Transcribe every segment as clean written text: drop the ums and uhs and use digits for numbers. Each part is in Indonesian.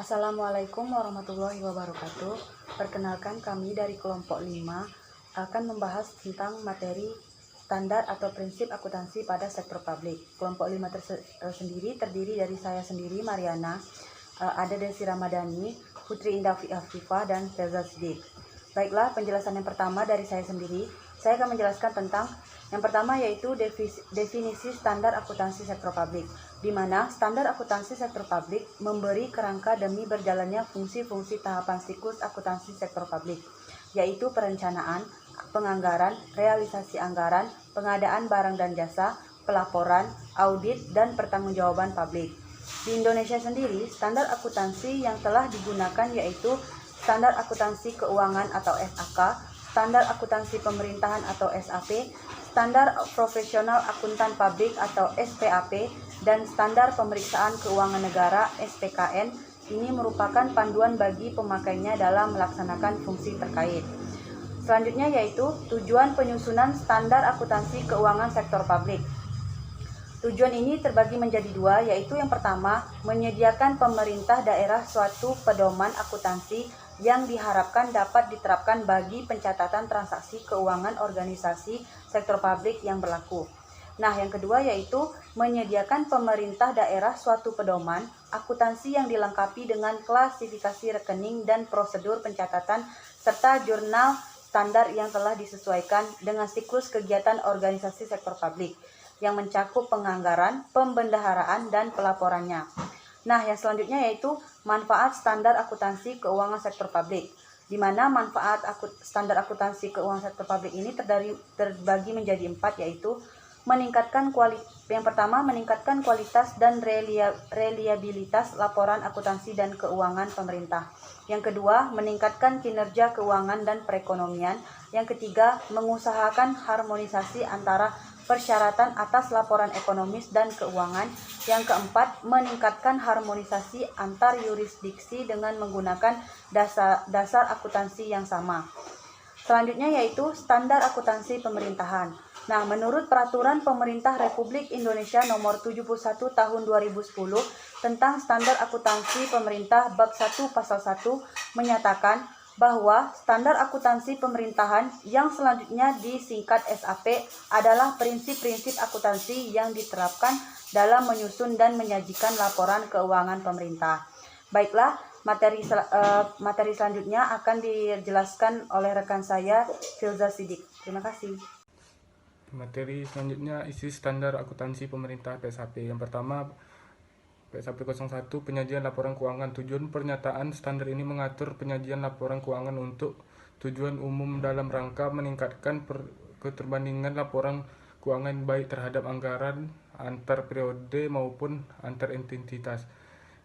Assalamualaikum warahmatullahi wabarakatuh. Perkenalkan, kami dari kelompok 5 akan membahas tentang materi standar atau prinsip akuntansi pada sektor publik. Kelompok 5 sendiri terdiri dari saya sendiri, Mariana, ada Desi Ramadhani, Putri Indah Afifah, dan Firza Siddiq. Baiklah, penjelasan yang pertama dari saya sendiri. Saya akan menjelaskan tentang yang pertama, yaitu definisi standar akuntansi sektor publik, di mana standar akuntansi sektor publik memberi kerangka demi berjalannya fungsi-fungsi tahapan siklus akuntansi sektor publik, yaitu perencanaan, penganggaran, realisasi anggaran, pengadaan barang dan jasa, pelaporan, audit, dan pertanggungjawaban publik. Di Indonesia sendiri, standar akuntansi yang telah digunakan yaitu standar akuntansi keuangan atau SAK, standar akuntansi pemerintahan atau SAP, standar profesional akuntan publik atau SPAP, dan standar pemeriksaan keuangan negara SPKN. Ini merupakan panduan bagi pemakainya dalam melaksanakan fungsi terkait. Selanjutnya yaitu tujuan penyusunan standar akuntansi keuangan sektor publik. Tujuan ini terbagi menjadi dua, yaitu yang pertama, menyediakan pemerintah daerah suatu pedoman akuntansi yang diharapkan dapat diterapkan bagi pencatatan transaksi keuangan organisasi sektor publik yang berlaku. Nah, yang kedua yaitu menyediakan pemerintah daerah suatu pedoman akuntansi yang dilengkapi dengan klasifikasi rekening dan prosedur pencatatan serta jurnal standar yang telah disesuaikan dengan siklus kegiatan organisasi sektor publik yang mencakup penganggaran, pembendaharaan, dan pelaporannya. Nah, yang selanjutnya yaitu manfaat standar akuntansi keuangan sektor publik, di mana manfaat standar akuntansi keuangan sektor publik ini terbagi menjadi 4, yaitu yang pertama, meningkatkan kualitas dan reliabilitas laporan akuntansi dan keuangan pemerintah. Yang kedua, meningkatkan kinerja keuangan dan perekonomian. Yang ketiga, mengusahakan harmonisasi antara persyaratan atas laporan ekonomis dan keuangan. Yang keempat, meningkatkan harmonisasi antar yurisdiksi dengan menggunakan dasar akuntansi yang sama. Selanjutnya yaitu standar akuntansi pemerintahan. Nah, menurut Peraturan Pemerintah Republik Indonesia Nomor 71 Tahun 2010 tentang Standar Akuntansi Pemerintah Bab 1 Pasal 1 menyatakan bahwa standar akuntansi pemerintahan yang selanjutnya disingkat SAP adalah prinsip-prinsip akuntansi yang diterapkan dalam menyusun dan menyajikan laporan keuangan pemerintah. Baiklah, materi selanjutnya akan dijelaskan oleh rekan saya, Firza Siddiq. Terima kasih. Materi selanjutnya isi standar akuntansi pemerintah PSAP. Yang pertama, PSAP 01 penyajian laporan keuangan. Tujuan pernyataan standar ini mengatur penyajian laporan keuangan untuk tujuan umum dalam rangka meningkatkan keterbandingan laporan keuangan baik terhadap anggaran antar periode maupun antar entitas.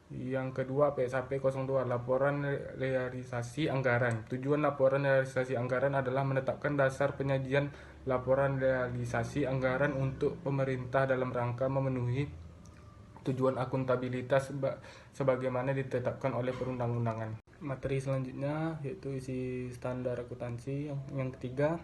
Yang kedua, PSAP 02 laporan realisasi anggaran. Tujuan laporan realisasi anggaran adalah menetapkan dasar penyajian laporan realisasi anggaran untuk pemerintah dalam rangka memenuhi tujuan akuntabilitas sebagaimana ditetapkan oleh perundang-undangan. Materi selanjutnya yaitu isi standar akuntansi. Yang ketiga,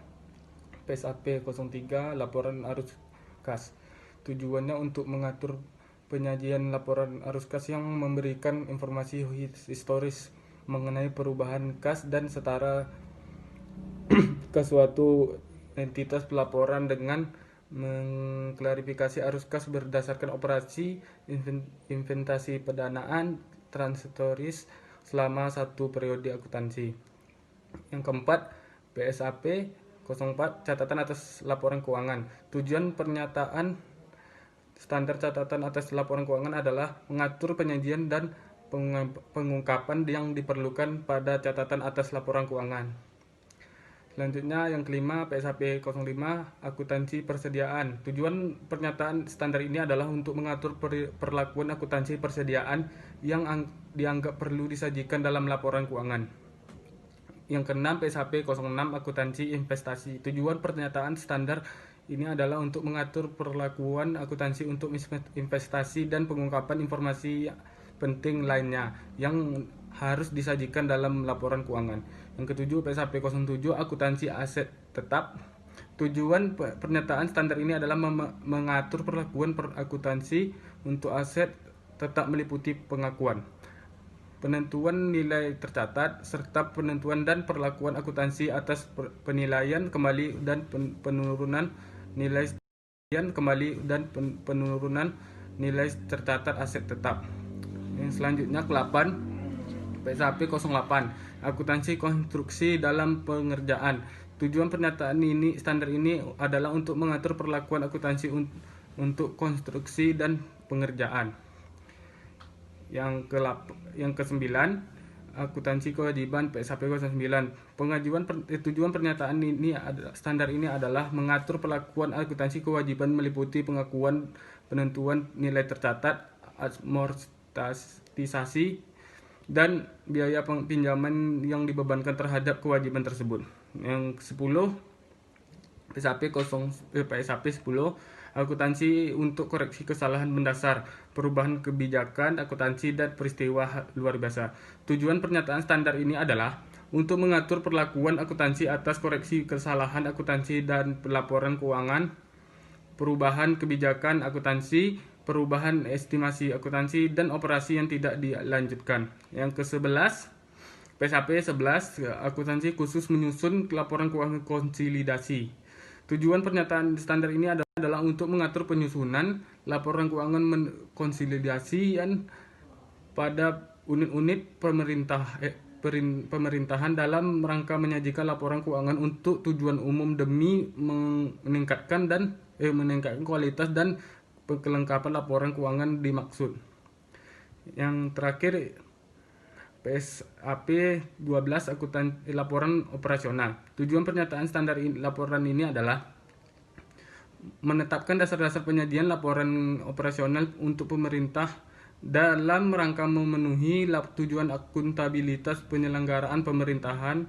PSAP 03 laporan arus kas. Tujuannya untuk mengatur penyajian laporan arus kas yang memberikan informasi historis mengenai perubahan kas dan setara ke suatu entitas pelaporan dengan mengklarifikasi arus kas berdasarkan operasi inventasi pendanaan transitoris selama satu periode akuntansi. Yang keempat, PSAP 04 catatan atas laporan keuangan. Tujuan pernyataan standar catatan atas laporan keuangan adalah mengatur penyajian dan pengungkapan yang diperlukan pada catatan atas laporan keuangan. Selanjutnya yang kelima, PSAP 05 akuntansi persediaan. Tujuan pernyataan standar ini adalah untuk mengatur perlakuan akuntansi persediaan yang dianggap perlu disajikan dalam laporan keuangan. Yang keenam, PSAP 06 akuntansi investasi. Tujuan pernyataan standar ini adalah untuk mengatur perlakuan akuntansi untuk investasi dan pengungkapan informasi penting lainnya yang harus disajikan dalam laporan keuangan. Yang ketujuh, PSAP 07 akuntansi aset tetap. Tujuan pernyataan standar ini adalah mengatur perlakuan akuntansi untuk aset tetap meliputi pengakuan. penentuan nilai tercatat, serta penentuan dan perlakuan akuntansi atas penilaian kembali dan penurunan nilai tercatat aset tetap. Yang selanjutnya ke-8, PSAP 08, akuntansi konstruksi dalam pengerjaan. Tujuan pernyataan standar ini adalah untuk mengatur perlakuan akuntansi untuk konstruksi dan pengerjaan. Yang ke-9, akuntansi kewajiban PSAP 09. Tujuan pernyataan standar ini adalah mengatur perlakuan akuntansi kewajiban meliputi pengakuan penentuan nilai tercatat, amortisasi, dan biaya pinjaman yang dibebankan terhadap kewajiban tersebut. Yang 10, PSAP 10, akuntansi untuk koreksi kesalahan mendasar, perubahan kebijakan akuntansi dan peristiwa luar biasa. Tujuan pernyataan standar ini adalah untuk mengatur perlakuan akuntansi atas koreksi kesalahan akuntansi dan pelaporan keuangan, perubahan kebijakan akuntansi, perubahan estimasi akuntansi, dan operasi yang tidak dilanjutkan. Yang ke-11, PSAP 11, akuntansi khusus menyusun laporan keuangan konsolidasi. Tujuan pernyataan standar ini adalah untuk mengatur penyusunan laporan keuangan konsolidasi pada unit-unit pemerintahan dalam rangka menyajikan laporan keuangan untuk tujuan umum demi meningkatkan kualitas dan kelengkapan laporan keuangan dimaksud. Yang terakhir, PSAP 12, laporan operasional. Tujuan pernyataan standar laporan ini adalah menetapkan dasar-dasar penyajian laporan operasional untuk pemerintah dalam rangka memenuhi tujuan akuntabilitas penyelenggaraan pemerintahan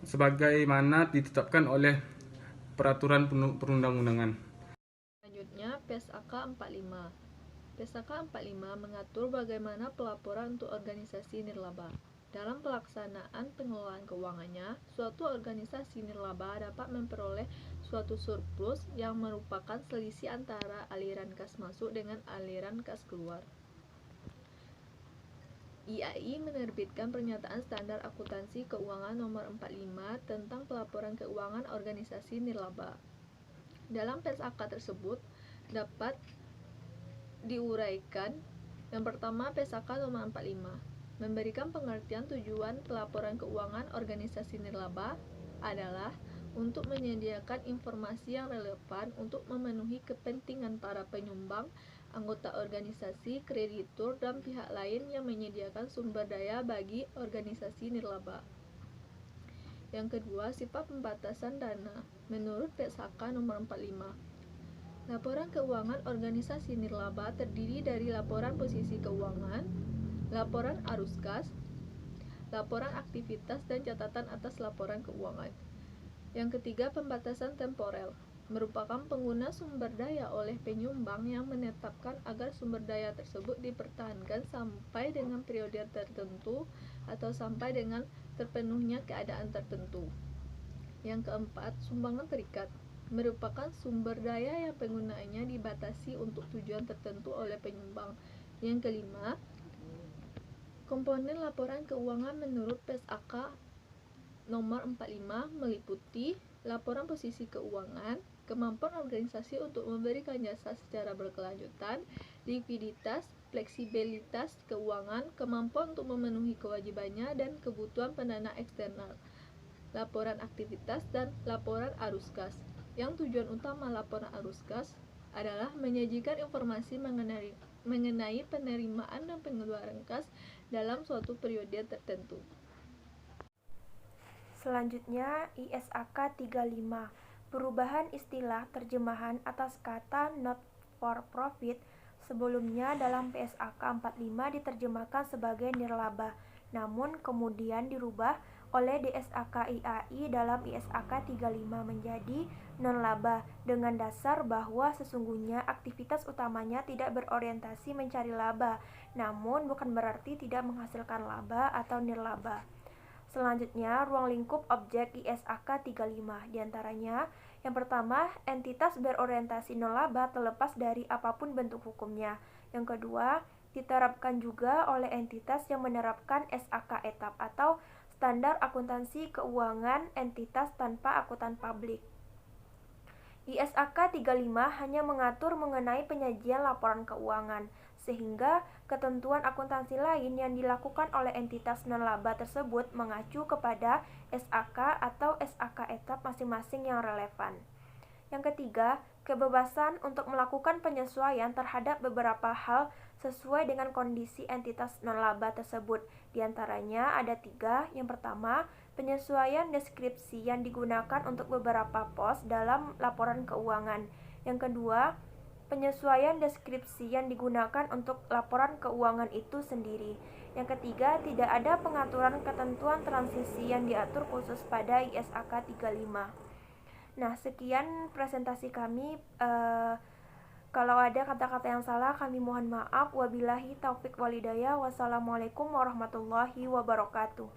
sebagaimana ditetapkan oleh peraturan perundang-undangan. Selanjutnya, PSAK 45. PSAK 45 mengatur bagaimana pelaporan untuk organisasi nirlaba. Dalam pelaksanaan pengelolaan keuangannya, suatu organisasi nirlaba dapat memperoleh suatu surplus yang merupakan selisih antara aliran kas masuk dengan aliran kas keluar. IAI menerbitkan pernyataan standar akuntansi keuangan nomor 45 tentang pelaporan keuangan organisasi nirlaba. Dalam PSAK tersebut dapat diuraikan. Yang pertama, PSAK nomor 45 memberikan pengertian tujuan pelaporan keuangan organisasi nirlaba adalah untuk menyediakan informasi yang relevan untuk memenuhi kepentingan para penyumbang, anggota organisasi, kreditur, dan pihak lain yang menyediakan sumber daya bagi organisasi nirlaba. Yang kedua, sifat pembatasan dana. Menurut PSAK nomor 45, laporan keuangan organisasi nirlaba terdiri dari laporan posisi keuangan, laporan arus kas, laporan aktivitas, dan catatan atas laporan keuangan. Yang ketiga, pembatasan temporel. Merupakan pengguna sumber daya oleh penyumbang yang menetapkan agar sumber daya tersebut dipertahankan sampai dengan periode tertentu atau sampai dengan terpenuhnya keadaan tertentu. Yang keempat, sumbangan terikat. Merupakan sumber daya yang penggunaannya dibatasi untuk tujuan tertentu oleh penyumbang. Yang kelima, komponen laporan keuangan menurut PSAK nomor 45 meliputi laporan posisi keuangan, kemampuan organisasi untuk memberikan jasa secara berkelanjutan, likuiditas, fleksibilitas keuangan, kemampuan untuk memenuhi kewajibannya, dan kebutuhan pendana eksternal, laporan aktivitas, dan laporan arus kas. Yang tujuan utama laporan arus kas adalah menyajikan informasi mengenai penerimaan dan pengeluaran kas dalam suatu periode tertentu. Selanjutnya, ISAK 35, perubahan istilah terjemahan atas kata not for profit. Sebelumnya dalam PSAK 45 diterjemahkan sebagai nirlaba, namun kemudian dirubah oleh DSAK IAI dalam ISAK 35 menjadi non-laba dengan dasar bahwa sesungguhnya aktivitas utamanya tidak berorientasi mencari laba, namun bukan berarti tidak menghasilkan laba atau nirlaba. Selanjutnya, ruang lingkup objek ISAK 35, diantaranya yang pertama, entitas berorientasi non-laba terlepas dari apapun bentuk hukumnya. Yang kedua, diterapkan juga oleh entitas yang menerapkan SAK etap atau Standar Akuntansi Keuangan Entitas Tanpa Akuntan Publik. ISAK 35 hanya mengatur mengenai penyajian laporan keuangan, sehingga ketentuan akuntansi lain yang dilakukan oleh entitas non-laba tersebut mengacu kepada SAK atau SAK etap masing-masing yang relevan. Yang ketiga, kebebasan untuk melakukan penyesuaian terhadap beberapa hal sesuai dengan kondisi entitas non-laba tersebut. Di antaranya ada 3. Yang pertama, penyesuaian deskripsi yang digunakan untuk beberapa pos dalam laporan keuangan. Yang kedua, penyesuaian deskripsi yang digunakan untuk laporan keuangan itu sendiri. Yang ketiga, tidak ada pengaturan ketentuan transisi yang diatur khusus pada ISAK 35. Nah, sekian presentasi kami. Kalau ada kata-kata yang salah, kami mohon maaf. Wabillahi taufik walhidayah. Wassalamualaikum warahmatullahi wabarakatuh.